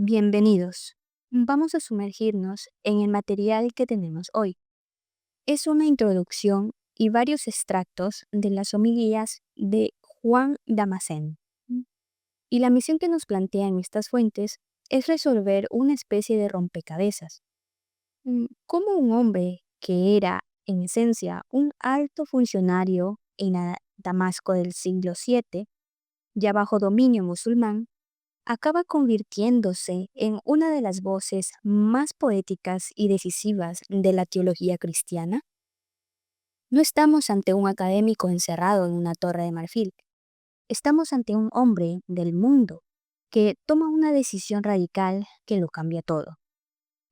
Bienvenidos. Vamos a sumergirnos en el material que tenemos hoy. Es una introducción y varios extractos de las homilías de Juan Damasceno. Y la misión que nos plantean estas fuentes es resolver una especie de rompecabezas. ¿Cómo un hombre que era, en esencia, un alto funcionario en Damasco del siglo VII, ya bajo dominio musulmán, acaba convirtiéndose en una de las voces más poéticas y decisivas de la teología cristiana? No estamos ante un académico encerrado en una torre de marfil, estamos ante un hombre del mundo que toma una decisión radical que lo cambia todo.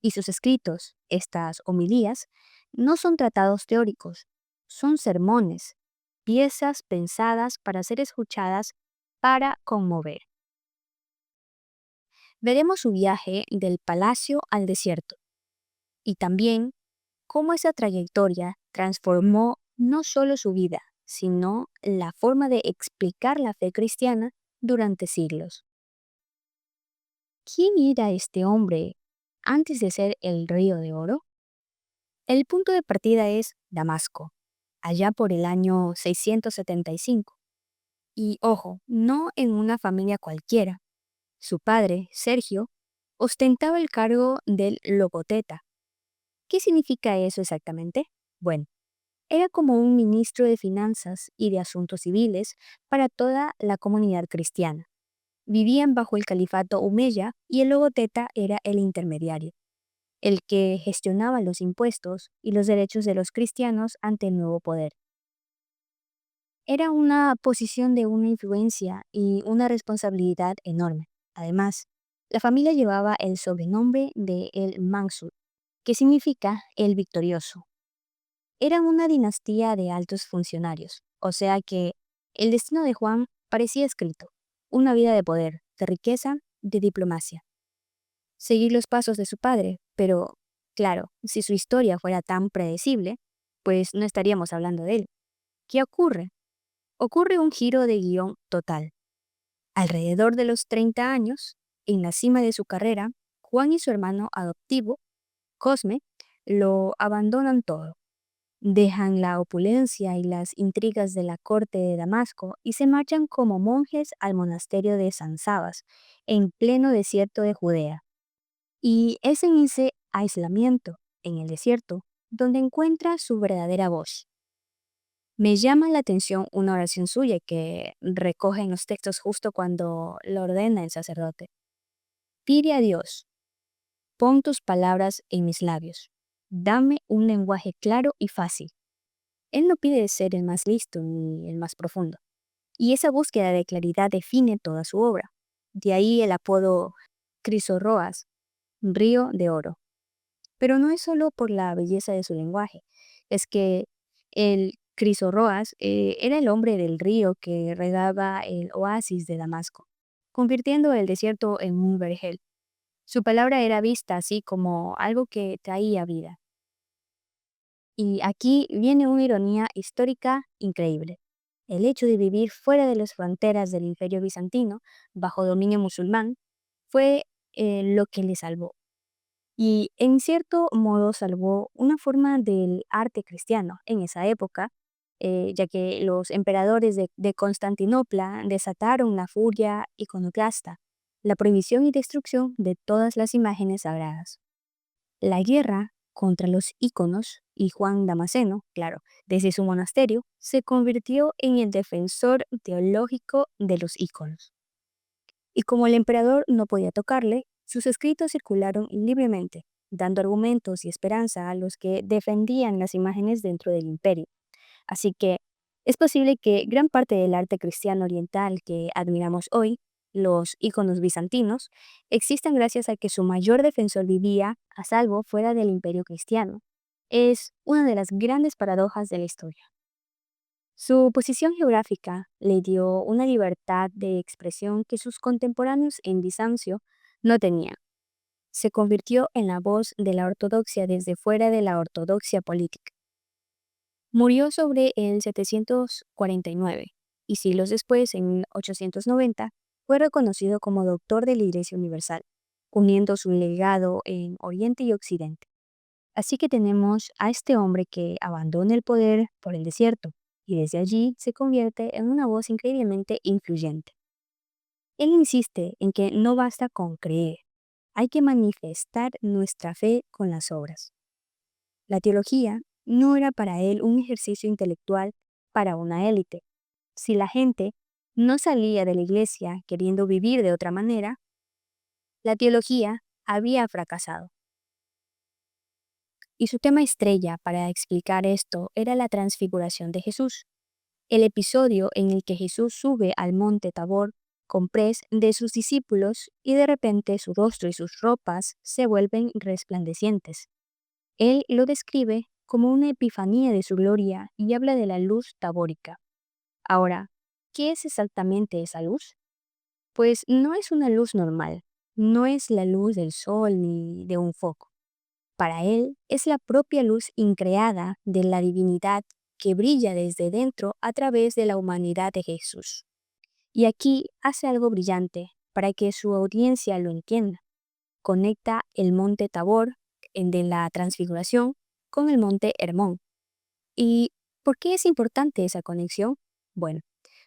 Y sus escritos, estas homilías, no son tratados teóricos, son sermones, piezas pensadas para ser escuchadas para conmover. Veremos su viaje del palacio al desierto y también cómo esa trayectoria transformó no solo su vida, sino la forma de explicar la fe cristiana durante siglos. ¿Quién era este hombre antes de ser el Río de Oro? El punto de partida es Damasco, allá por el año 675. Y ojo, no en una familia cualquiera. Su padre, Sergio, ostentaba el cargo del logoteta. ¿Qué significa eso exactamente? Bueno, era como un ministro de finanzas y de asuntos civiles para toda la comunidad cristiana. Vivían bajo el califato Umayya y el logoteta era el intermediario, el que gestionaba los impuestos y los derechos de los cristianos ante el nuevo poder. Era una posición de una influencia y una responsabilidad enorme. Además, la familia llevaba el sobrenombre de el Mansur, que significa el victorioso. Eran una dinastía de altos funcionarios, o sea que el destino de Juan parecía escrito, una vida de poder, de riqueza, de diplomacia. Seguir los pasos de su padre, pero claro, si su historia fuera tan predecible, pues no estaríamos hablando de él. ¿Qué ocurre? Ocurre un giro de guión total. Alrededor de los 30 años, en la cima de su carrera, Juan y su hermano adoptivo, Cosme, lo abandonan todo. Dejan la opulencia y las intrigas de la corte de Damasco y se marchan como monjes al monasterio de San Sabas, en pleno desierto de Judea. Y es en ese aislamiento, en el desierto, donde encuentra su verdadera voz. Me llama la atención una oración suya que recoge en los textos justo cuando lo ordena el sacerdote. Pide a Dios, pon tus palabras en mis labios. Dame un lenguaje claro y fácil. Él no pide ser el más listo ni el más profundo. Y esa búsqueda de claridad define toda su obra. De ahí el apodo Crisorroas, río de oro. Pero no es solo por la belleza de su lenguaje, es que el Crisorroas era el hombre del río que regaba el oasis de Damasco, convirtiendo el desierto en un vergel. Su palabra era vista así como algo que traía vida. Y aquí viene una ironía histórica increíble. El hecho de vivir fuera de las fronteras del Imperio bizantino, bajo dominio musulmán, fue lo que le salvó. Y en cierto modo salvó una forma del arte cristiano en esa época, ya que los emperadores de Constantinopla desataron la furia iconoclasta, la prohibición y destrucción de todas las imágenes sagradas. La guerra contra los íconos y Juan Damasceno, claro, desde su monasterio, se convirtió en el defensor teológico de los íconos. Y como el emperador no podía tocarle, sus escritos circularon libremente, dando argumentos y esperanza a los que defendían las imágenes dentro del imperio. Así que es posible que gran parte del arte cristiano oriental que admiramos hoy, los íconos bizantinos, existan gracias a que su mayor defensor vivía a salvo fuera del imperio cristiano. Es una de las grandes paradojas de la historia. Su posición geográfica le dio una libertad de expresión que sus contemporáneos en Bizancio no tenían. Se convirtió en la voz de la ortodoxia desde fuera de la ortodoxia política. Murió sobre el 749 y siglos después, en 890, fue reconocido como doctor de la Iglesia Universal, uniendo su legado en Oriente y Occidente. Así que tenemos a este hombre que abandona el poder por el desierto y desde allí se convierte en una voz increíblemente influyente. Él insiste en que no basta con creer, hay que manifestar nuestra fe con las obras. La teología no era para él un ejercicio intelectual para una élite. Si la gente no salía de la iglesia queriendo vivir de otra manera, la teología había fracasado. Y su tema estrella para explicar esto era la transfiguración de Jesús, el episodio en el que Jesús sube al monte Tabor con pres de sus discípulos y de repente su rostro y sus ropas se vuelven resplandecientes. Él lo describe como una epifanía de su gloria y habla de la luz tabórica. Ahora, ¿qué es exactamente esa luz? Pues no es una luz normal, no es la luz del sol ni de un foco. Para él es la propia luz increada de la divinidad que brilla desde dentro a través de la humanidad de Jesús. Y aquí hace algo brillante para que su audiencia lo entienda. Conecta el monte Tabor, el de la Transfiguración, con el monte Hermón. ¿Y por qué es importante esa conexión? Bueno,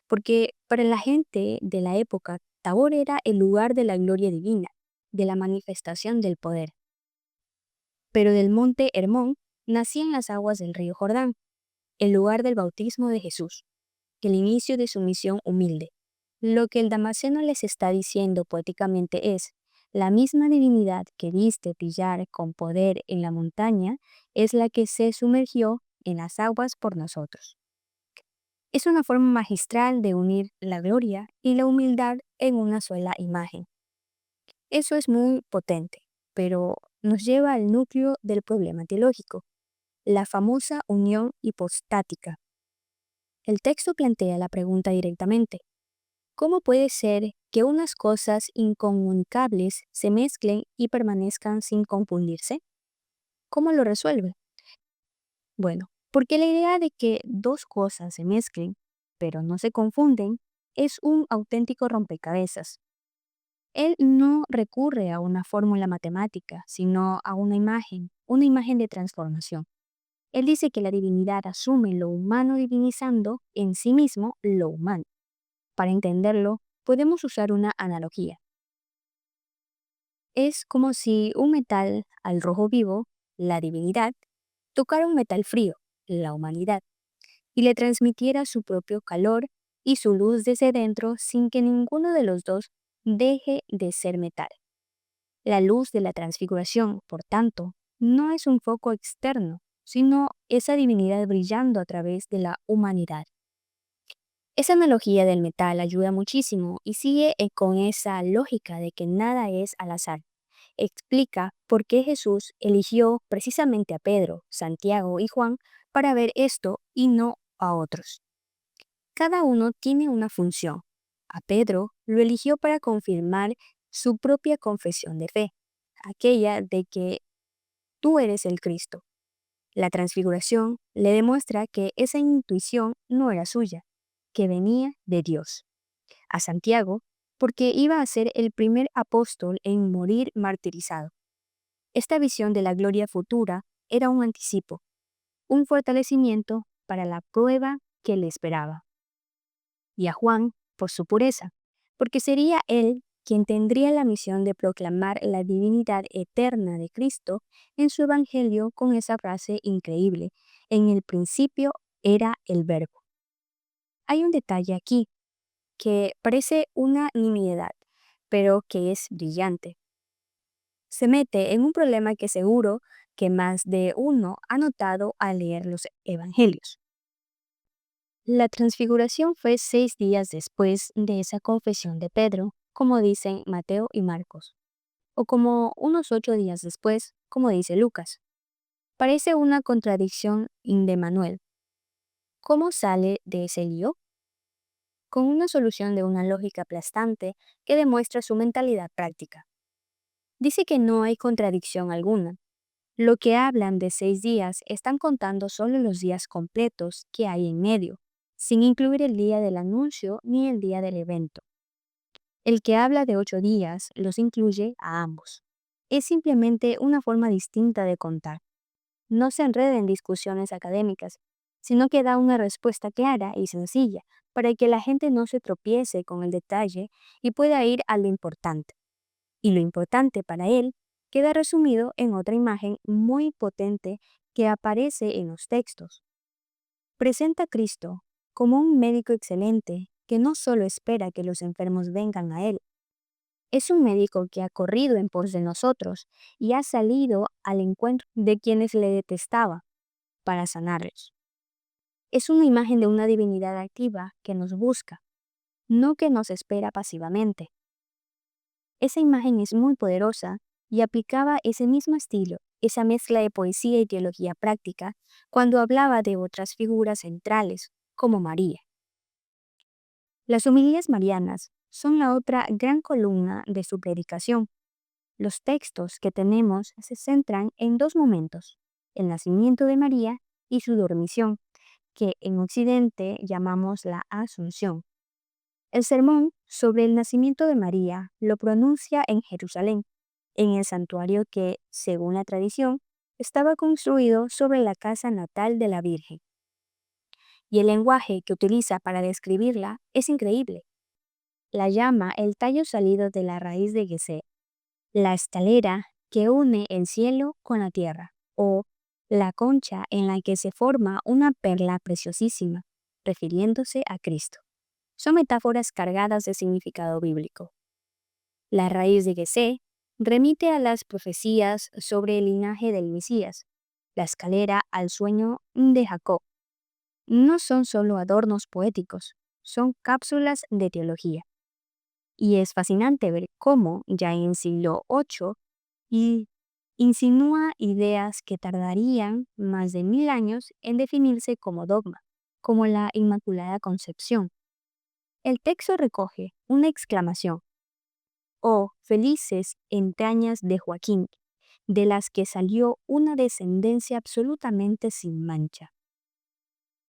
porque para la gente de la época, Tabor era el lugar de la gloria divina, de la manifestación del poder. Pero del monte Hermón nacían las aguas del río Jordán, el lugar del bautismo de Jesús, el inicio de su misión humilde. Lo que el Damasceno les está diciendo poéticamente es, la misma divinidad que viste brillar con poder en la montaña es la que se sumergió en las aguas por nosotros. Es una forma magistral de unir la gloria y la humildad en una sola imagen. Eso es muy potente, pero nos lleva al núcleo del problema teológico, la famosa unión hipostática. El texto plantea la pregunta directamente: ¿cómo puede ser que unas cosas incomunicables se mezclen y permanezcan sin confundirse? ¿Cómo lo resuelve? Bueno, porque la idea de que dos cosas se mezclen, pero no se confunden, es un auténtico rompecabezas. Él no recurre a una fórmula matemática, sino a una imagen de transformación. Él dice que la divinidad asume lo humano divinizando en sí mismo lo humano. Para entenderlo, podemos usar una analogía. Es como si un metal al rojo vivo, la divinidad, tocara un metal frío, la humanidad, y le transmitiera su propio calor y su luz desde dentro sin que ninguno de los dos deje de ser metal. La luz de la transfiguración, por tanto, no es un foco externo, sino esa divinidad brillando a través de la humanidad. Esa analogía del metal ayuda muchísimo y sigue con esa lógica de que nada es al azar. Explica por qué Jesús eligió precisamente a Pedro, Santiago y Juan para ver esto y no a otros. Cada uno tiene una función. A Pedro lo eligió para confirmar su propia confesión de fe, aquella de que tú eres el Cristo. La transfiguración le demuestra que esa intuición no era suya, que venía de Dios. A Santiago, porque iba a ser el primer apóstol en morir martirizado. Esta visión de la gloria futura era un anticipo, un fortalecimiento para la prueba que le esperaba. Y a Juan, por su pureza, porque sería él quien tendría la misión de proclamar la divinidad eterna de Cristo en su evangelio con esa frase increíble: en el principio era el Verbo. Hay un detalle aquí que parece una nimiedad, pero que es brillante. Se mete en un problema que seguro que más de uno ha notado al leer los evangelios. La transfiguración fue 6 días después de esa confesión de Pedro, como dicen Mateo y Marcos, o como unos 8 días después, como dice Lucas. Parece una contradicción de Manuel. ¿Cómo sale de ese lío? Con una solución de una lógica aplastante que demuestra su mentalidad práctica. Dice que no hay contradicción alguna. Lo que hablan de 6 días están contando solo los días completos que hay en medio, sin incluir el día del anuncio ni el día del evento. El que habla de 8 días los incluye a ambos. Es simplemente una forma distinta de contar. No se enreda en discusiones académicas, sino que da una respuesta clara y sencilla para que la gente no se tropiece con el detalle y pueda ir a lo importante. Y lo importante para él queda resumido en otra imagen muy potente que aparece en los textos. Presenta a Cristo como un médico excelente que no solo espera que los enfermos vengan a él, es un médico que ha corrido en pos de nosotros y ha salido al encuentro de quienes le detestaban para sanarlos. Es una imagen de una divinidad activa que nos busca, no que nos espera pasivamente. Esa imagen es muy poderosa y aplicaba ese mismo estilo, esa mezcla de poesía y teología práctica, cuando hablaba de otras figuras centrales, como María. Las homilías marianas son la otra gran columna de su predicación. Los textos que tenemos se centran en dos momentos, el nacimiento de María y su dormición, que en Occidente llamamos la Asunción. El sermón sobre el nacimiento de María lo pronuncia en Jerusalén, en el santuario que, según la tradición, estaba construido sobre la casa natal de la Virgen. Y el lenguaje que utiliza para describirla es increíble. La llama el tallo salido de la raíz de Gesé, la escalera que une el cielo con la tierra, o la concha en la que se forma una perla preciosísima, refiriéndose a Cristo. Son metáforas cargadas de significado bíblico. La raíz de Gesé remite a las profecías sobre el linaje del Mesías, la escalera al sueño de Jacob. No son solo adornos poéticos, son cápsulas de teología. Y es fascinante ver cómo, ya en el siglo VIII, y insinúa ideas que tardarían más de 1000 años en definirse como dogma, como la Inmaculada Concepción. El texto recoge una exclamación: «Oh, felices entrañas de Joaquín, de las que salió una descendencia absolutamente sin mancha».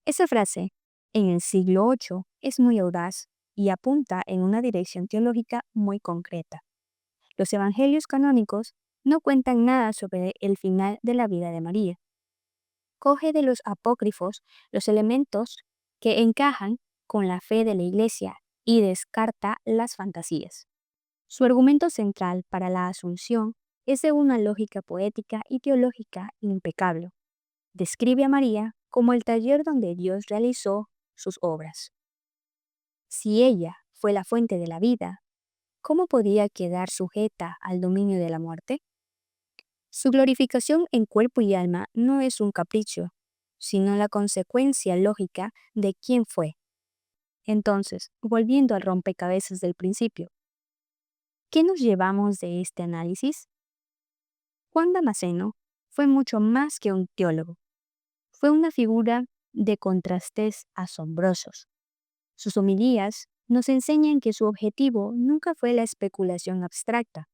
Esa frase, en el siglo VIII, es muy audaz y apunta en una dirección teológica muy concreta. Los evangelios canónicos no cuentan nada sobre el final de la vida de María. Coge de los apócrifos los elementos que encajan con la fe de la Iglesia y descarta las fantasías. Su argumento central para la Asunción es de una lógica poética y teológica impecable. Describe a María como el taller donde Dios realizó sus obras. Si ella fue la fuente de la vida, ¿cómo podía quedar sujeta al dominio de la muerte? Su glorificación en cuerpo y alma no es un capricho, sino la consecuencia lógica de quién fue. Entonces, volviendo al rompecabezas del principio, ¿qué nos llevamos de este análisis? Juan Damasceno fue mucho más que un teólogo. Fue una figura de contrastes asombrosos. Sus homilías nos enseñan que su objetivo nunca fue la especulación abstracta.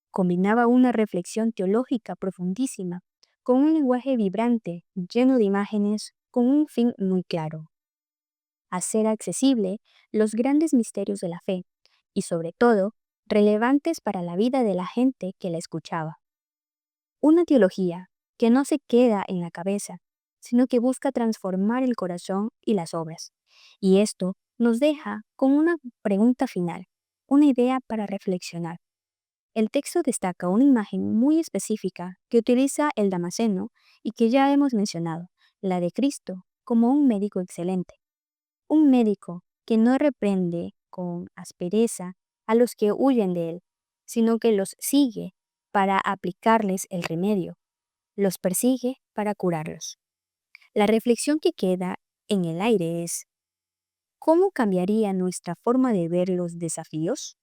Combinaba una reflexión teológica profundísima con un lenguaje vibrante, lleno de imágenes, con un fin muy claro: hacer accesible los grandes misterios de la fe y, sobre todo, relevantes para la vida de la gente que la escuchaba. Una teología que no se queda en la cabeza, sino que busca transformar el corazón y las obras. Y esto nos deja con una pregunta final, una idea para reflexionar. El texto destaca una imagen muy específica que utiliza el Damasceno y que ya hemos mencionado, la de Cristo como un médico excelente. Un médico que no reprende con aspereza a los que huyen de él, sino que los sigue para aplicarles el remedio, los persigue para curarlos. La reflexión que queda en el aire es: ¿cómo cambiaría nuestra forma de ver los desafíos?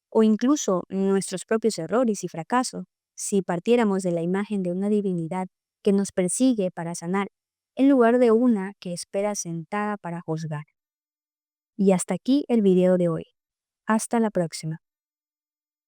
O incluso nuestros propios errores y fracasos, si partiéramos de la imagen de una divinidad que nos persigue para sanar, en lugar de una que espera sentada para juzgar. Y hasta aquí el video de hoy. Hasta la próxima.